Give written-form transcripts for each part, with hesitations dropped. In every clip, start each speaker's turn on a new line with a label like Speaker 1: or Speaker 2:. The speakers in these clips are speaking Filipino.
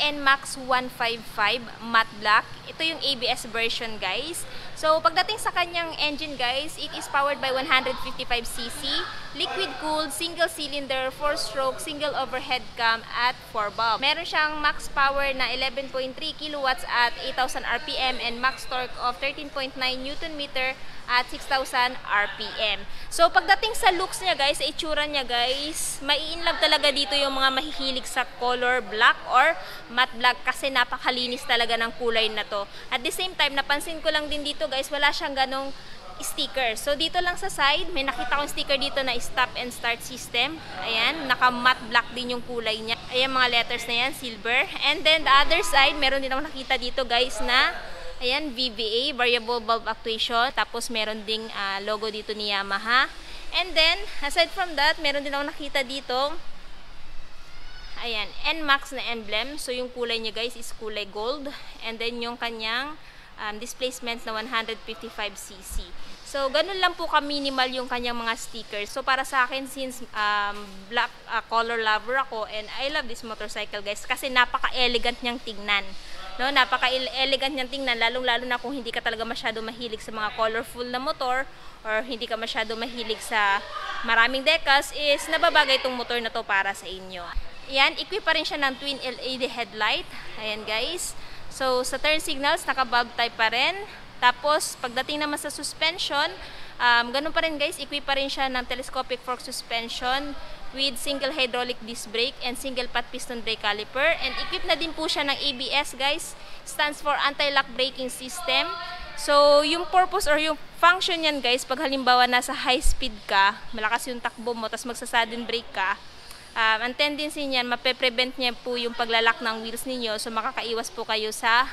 Speaker 1: NMAX 155 matte black. Ito yung ABS version, guys. So, pagdating sa kanyang engine, guys, it is powered by 155cc, liquid-cooled, single-cylinder, 4-stroke, single overhead cam at 4-valve. Meron siyang max power na 11.3 kilowatts at 8,000 RPM and max torque of 13.9 Nm at 6,000 RPM. So, pagdating sa looks niya, guys, sa itsura niya, guys, mai-inlove talaga dito yung mga mahihilig sa color black or matte black kasi napakalinis talaga ng kulay na to. At the same time, napansin ko lang din dito, guys, wala siyang ganong sticker. So, dito lang sa side, may nakita kong sticker dito na stop and start system. Ayan, naka-matte black din yung kulay niya. Ayan, mga letters na yan, silver. And then, the other side, meron din akong nakita dito, guys, na ayan, VVA, Variable Valve Actuation. Tapos, meron ding logo dito ni Yamaha. And then, aside from that, meron din akong nakita dito, ayan, NMAX na emblem. So, yung kulay niya, guys, is kulay gold. And then, yung kanyang displacement na 155cc. So, ganun lang po ka-minimal yung kanyang mga stickers. So, para sa akin, since black color lover ako, and I love this motorcycle, guys, kasi napaka-elegant niyang tingnan. No, napaka-elegant niyang tingnan, lalong-lalo na kung hindi ka talaga masyado mahilig sa mga colorful na motor or hindi ka masyado mahilig sa maraming decals, is nababagay itong motor na to para sa inyo. Ayan, equip pa rin siya ng twin LED headlight. Ayan, guys. So, sa turn signals, naka-bulb type pa rin. Tapos, pagdating naman sa suspension, ganun pa rin, guys, equip pa rin siya ng telescopic fork suspension with single hydraulic disc brake and single pot piston brake caliper. And equip na din po siya ng ABS, guys. Stands for anti-lock braking system. So, yung purpose or yung function yan, guys, pag halimbawa nasa high speed ka, malakas yung takbo mo, tapos magsa-sudden brake ka, ang tendency niyan, mape-prevent niya po yung paglalak ng wheels ninyo. So, makakaiwas po kayo sa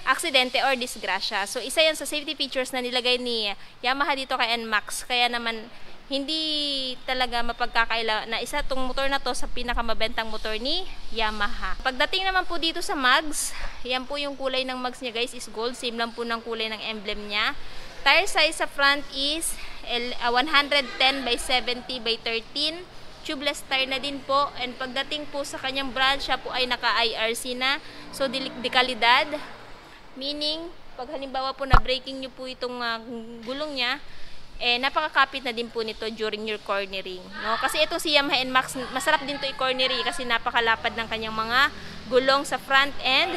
Speaker 1: aksidente or disgrasya. So, isa yan sa safety features na nilagay ni Yamaha dito kay NMAX. Kaya naman, hindi talaga mapagkakaila na isa tong motor na to sa pinakamabentang motor ni Yamaha. Pagdating naman po dito sa mags, yan po yung kulay ng mags niya, guys, is gold. Same lang po ng kulay ng emblem niya. Tire size sa front is 110 by 70 by 13. Tubeless tire na din po. And pagdating po sa kanyang brand, siya po ay naka-IRC na. So, dekalidad. Meaning, pag halimbawa po na braking nyo po itong gulong niya, napakakapit na din po nito during your cornering. No? Kasi itong si Yamaha NMAX, masarap din to i-cornery kasi napakalapad ng kanyang mga gulong sa front and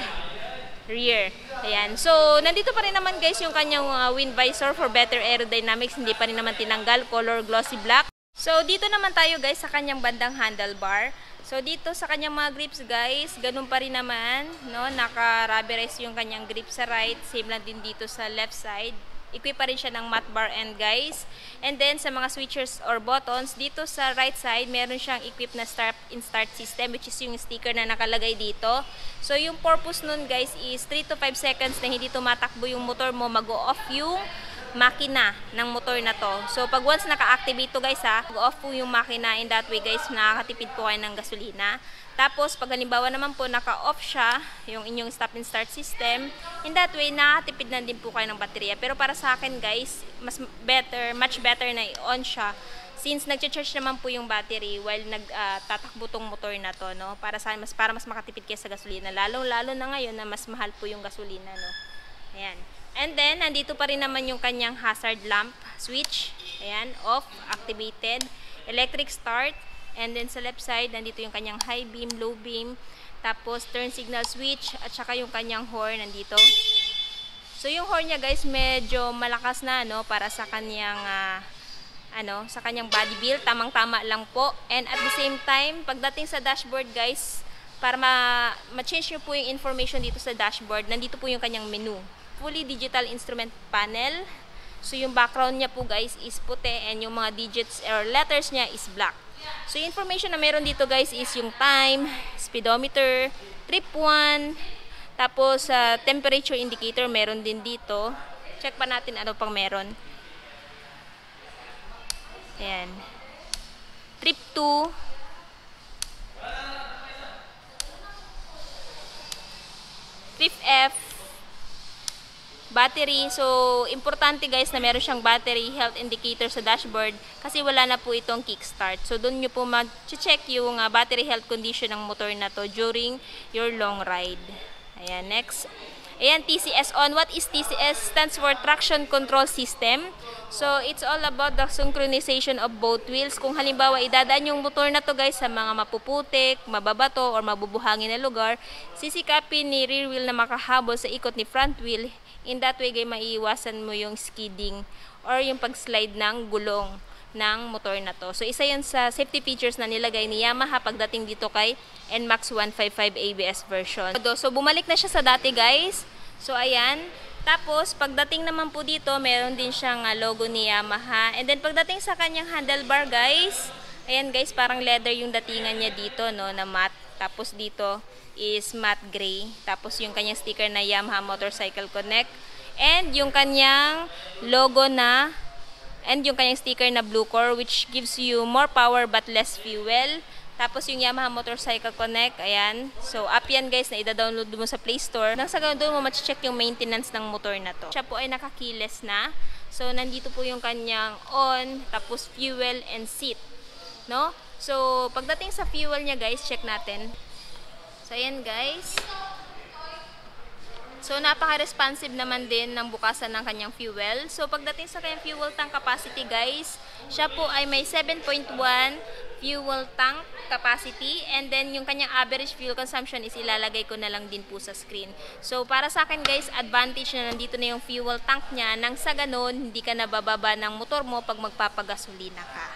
Speaker 1: rear. Ayan. So, nandito pa rin naman, guys, yung kanyang wind visor for better aerodynamics. Hindi pa rin naman tinanggal. Color glossy black. So, dito naman tayo, guys, sa kanyang bandang handlebar. So, dito sa kanyang mga grips, guys, ganun pa rin naman, no? Naka-rubberize yung kanyang grip sa right. Same lang din dito sa left side. Equip pa rin siya ng matte bar end, guys. And then, sa mga switchers or buttons, dito sa right side, meron siyang equipped na start and start system, which is yung sticker na nakalagay dito. So, yung purpose nun, guys, is 3 to 5 seconds na hindi tumatakbo yung motor mo, mag-off yung makina ng motor na to. So, pag once naka-activate to, guys, mag-off po yung makina. In that way, guys, nakakatipid po kayo ng gasolina. Tapos, pag halimbawa naman po, naka-off siya, yung inyong stop and start system, in that way, nakakatipid na din po kayo ng baterya. Pero para sa akin, guys, much better na i-on siya. Since nag-charge naman po yung battery while nagtatakbo tong motor na to, no? Para mas makatipid kayo sa gasolina. Lalo na ngayon na mas mahal po yung gasolina, no? Ayan. And then, nandito pa rin naman yung kanyang hazard lamp switch. Ayan, off, activated. Electric start. And then sa left side, nandito yung kanyang high beam, low beam, tapos turn signal switch, at saka yung kanyang horn nandito. So yung horn niya, guys, medyo malakas na, no, para sa kanyang sa kanyang body build, tamang-tama lang po. And at the same time, pagdating sa dashboard, guys, para ma-change nyo po yung information dito sa dashboard, nandito po yung kanyang menu. Fully digital instrument panel. So yung background niya po, guys, is puti, and yung mga digits or letters niya is black. So, yung information na meron dito, guys, is yung time, speedometer, trip 1, tapos temperature indicator meron din dito. Check pa natin ano pang meron. Ayan. Trip 2. Trip F. battery. So, importante guys na meron siyang battery health indicator sa dashboard kasi wala na po itong kickstart. So, doon nyo po mag-check yung battery health condition ng motor na to during your long ride. Ayan, next. Ayan, TCS on. What is TCS? Stands for Traction Control System. So, it's all about the synchronization of both wheels. Kung halimbawa, idadaan yung motor na to guys sa mga mapuputik, mababato, or mabubuhangin na lugar, sisikapin ni rear wheel na makahabol sa ikot ni front wheel. In that way, guys, maiiwasan mo yung skidding or yung pag-slide ng gulong ng motor na to. So, isa yan sa safety features na nilagay ni Yamaha pagdating dito kay NMAX 155 ABS version. So, bumalik na siya sa dati guys. So, ayan. Tapos, pagdating naman po dito, meron din siyang logo ni Yamaha. And then, pagdating sa kanyang handlebar, guys, ayan guys, parang leather yung datingan niya dito, no, na matte. Tapos, dito is matte gray. Tapos, yung kanyang sticker na Yamaha Motorcycle Connect. And, yung kanyang logo na, and yung kanyang sticker na Blue Core, which gives you more power but less fuel. Tapos yung Yamaha Motorcycle Connect, ayan. So, app yan guys na ida-download mo sa Play Store. Nang sa ganun doon mo ma-check yung maintenance ng motor na to. Siya po ay naka-keyless na. So, nandito po yung kanyang on, tapos fuel and seat. No? So, pagdating sa fuel niya guys, check natin. So, ayan guys. So, napaka-responsive naman din ng bukasan ng kanyang fuel. So, pagdating sa kanyang fuel tank capacity guys, siya po ay may 7.1 fuel tank capacity, and then yung kanyang average fuel consumption is ilalagay ko na lang din po sa screen. So, para sa akin guys, advantage na nandito na yung fuel tank niya, nang sa ganun, hindi ka nabababa ng motor mo pag magpapagasolina ka.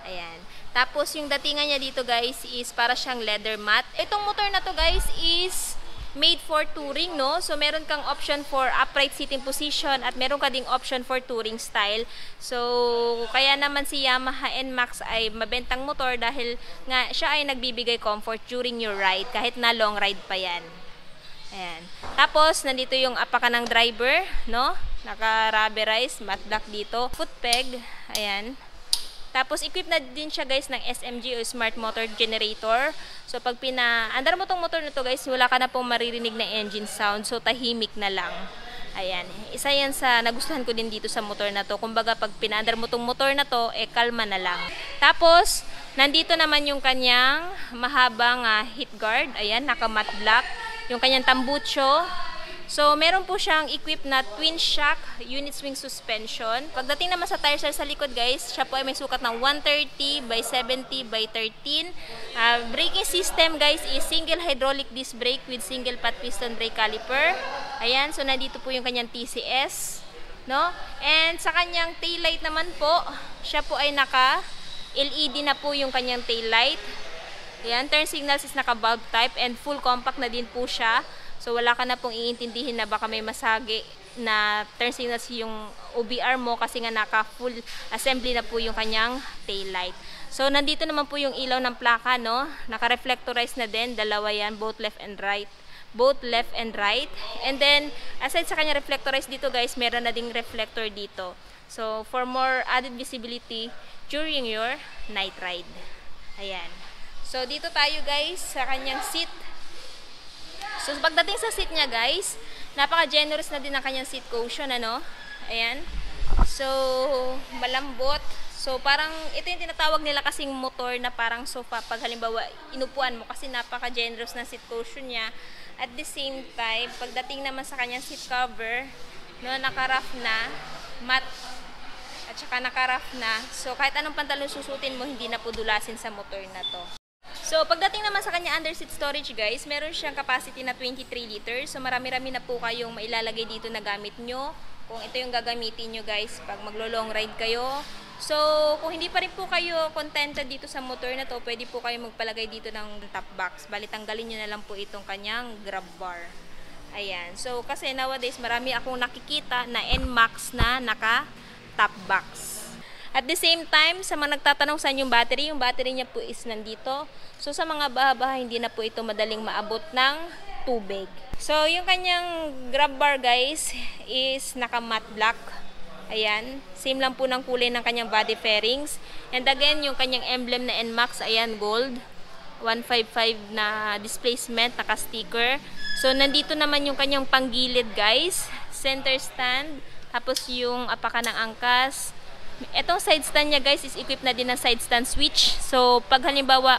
Speaker 1: Ayan. Tapos, yung datingan niya dito guys is para siyang leather mat. Itong motor na to guys is made for touring, no? So, meron kang option for upright sitting position at meron ka ding option for touring style. So, kaya naman si Yamaha NMAX ay mabentang motor dahil nga siya ay nagbibigay comfort during your ride kahit na long ride pa yan. Ayan. Tapos, nandito yung apaka ng driver, no? Naka-rubberized, matte black dito. Foot peg, ayan. Tapos, equipped na din siya guys ng SMG o Smart Motor Generator. So, pag pina-andar mo tong motor na to guys, wala ka na pong maririnig na engine sound. So, tahimik na lang. Ayan. Isa yan sa nagustuhan ko din dito sa motor na to. Kumbaga, pag pina-andar mo tong motor na to, kalma na lang. Tapos, nandito naman yung kanyang mahabang heat guard. Ayan, naka-matte black. Yung kanyang tambucho. So, meron po siyang equipped na twin shock unit swing suspension. Pagdating naman sa tire sa likod guys, siya po ay may sukat ng 130 by 70 by 13. Braking system guys is single hydraulic disc brake with single pot piston brake caliper. Ayan, so nandito po yung kanyang TCS, no? And sa kanyang taillight naman po, siya po ay naka LED na po yung kanyang taillight. Ayan, turn signals is naka bulb type and full compact na din po siya. So, wala ka na pong iintindihin na baka may masagi na turn signals yung OBR mo kasi nga naka-full assembly na po yung kanyang taillight. So, nandito naman po yung ilaw ng plaka, no? Naka-reflectorize na din. Dalawa yan, both left and right. Both left and right. And then, aside sa kanya reflectorize dito, guys, meron na ding reflector dito. So, for more added visibility during your night ride. Ayan. So, dito tayo, guys, sa kanyang seat. So, pagdating sa seat niya, guys, napaka-generous na din ang kanyang seat cushion, ano? Ayan. So, malambot. So, parang, ito yung tinatawag nila kasing motor na parang sofa. Pag halimbawa, inupuan mo kasi napaka-generous na seat cushion niya. At the same time, pagdating naman sa kanyang seat cover, no, naka-rough na, matte, at saka naka-rough na. So, kahit anong pantalon susutin mo, hindi na pudulasin sa motor na to. So, pagdating naman sa kanya under seat storage guys, meron siyang capacity na 23 liters. So, marami-rami na po kayong mailalagay dito na gamit nyo. Kung ito yung gagamitin nyo guys, pag maglo-long ride kayo. So, kung hindi pa rin po kayo contented dito sa motor na to, pwede po kayo magpalagay dito ng top box. Bali, tanggalin nyo na lang po itong kanyang grab bar. Ayan. So, kasi nowadays, marami akong nakikita na NMAX na naka-top box. At the same time, sa mga nagtatanong saan yung battery niya po is nandito. So, sa mga baha-baha, hindi na po ito madaling maabot ng tubig. So, yung kanyang grab bar guys is naka-matte black. Ayan. Same lang po ng kulay ng kanyang body fairings. And again, yung kanyang emblem na NMAX, ayan, gold. 155 na displacement, naka-sticker. So, nandito naman yung kanyang panggilid, guys. Center stand. Tapos, yung apaka ng angkas. Etong side stand niya, guys, is equipped na din ng side stand switch. So, pag halimbawa,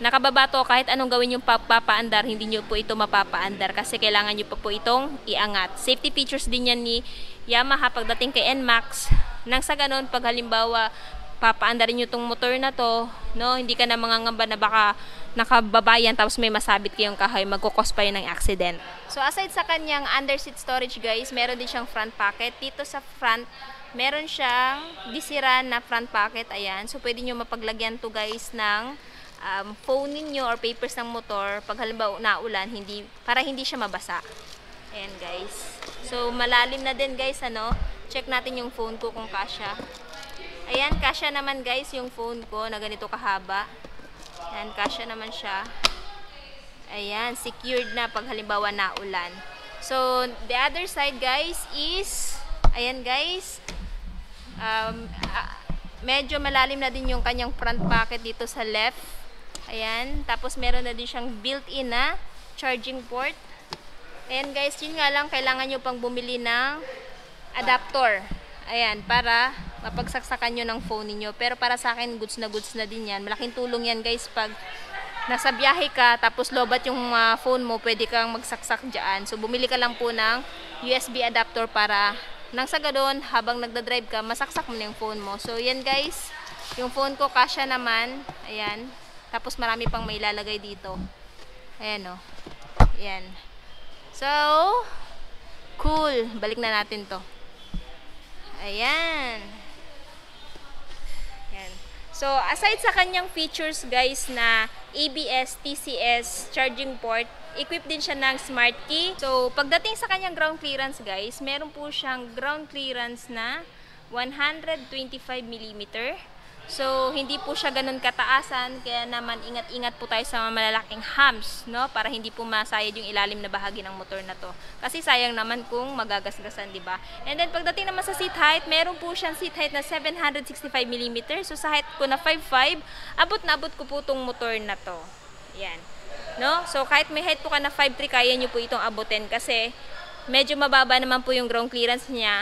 Speaker 1: nakababa to, kahit anong gawin yung papaandar, hindi nyo po ito mapapaandar kasi kailangan nyo pa po itong iangat. Safety features din yan ni Yamaha pagdating kay NMAX. Nang sa ganun, pag halimbawa, papaandarin nyo tong motor na to, no, hindi ka na mangangamba na baka nakababayan tapos may masabit kayong kahoy, magkukos pa yun ng accident. So aside sa kanyang under seat storage, guys, meron din siyang front pocket. Dito sa front, meron siyang disiran na front pocket, ayan. So pwede nyo mapaglagyan to, guys, ng phone ninyo or papers ng motor pag halimbawa naulan, para hindi siya mabasa. Ayan, guys. So malalim na din, guys, ano. Check natin yung phone ko kung kasya. Ayan, kasya naman, guys, yung phone ko na ganito kahaba. Ayan, kasya naman siya. Ayan, secured na pag halimbawa naulan. So, the other side, guys, is, ayan, guys, medyo malalim na din yung kanyang front pocket dito sa left. Ayan, tapos meron na din siyang built-in na charging port. Ayan, guys, yun nga lang, kailangan nyo pang bumili ng adapter. Ayan, para mapagsaksakan nyo ng phone niyo. Pero para sa akin, goods na din yan. Malaking tulong yan, guys, pag nasa biyahe ka, tapos lobat yung phone mo, pwede kang magsaksak dyan. So, bumili ka lang po ng USB adapter para nang sa gadon, habang nagdadrive ka, masaksak mo na yung phone mo. So, yan, guys. Yung phone ko, kasya naman. Ayan. Tapos, marami pang may ilalagay dito. Ayan, o. Ayan. So, cool. Balik na natin to. Ayan. Ayan. So, aside sa kanyang features, guys, na ABS, TCS, charging port, equipped din siya ng smart key. So, pagdating sa kanyang ground clearance, guys, meron po siyang ground clearance na 125mm. So, hindi po siya ganun kataasan, kaya naman ingat-ingat po tayo sa malalaking humps, no? Para hindi po masayad yung ilalim na bahagi ng motor na to. Kasi sayang naman kung magagasgasan, di ba? And then, pagdating naman sa seat height, meron po siyang seat height na 765mm. So, sa height ko na 5'5", abot na abot ko po itong motor na to. Yan. No? So, kahit may height po ka na 5'3", kaya nyo po itong abutin kasi medyo mababa naman po yung ground clearance niya.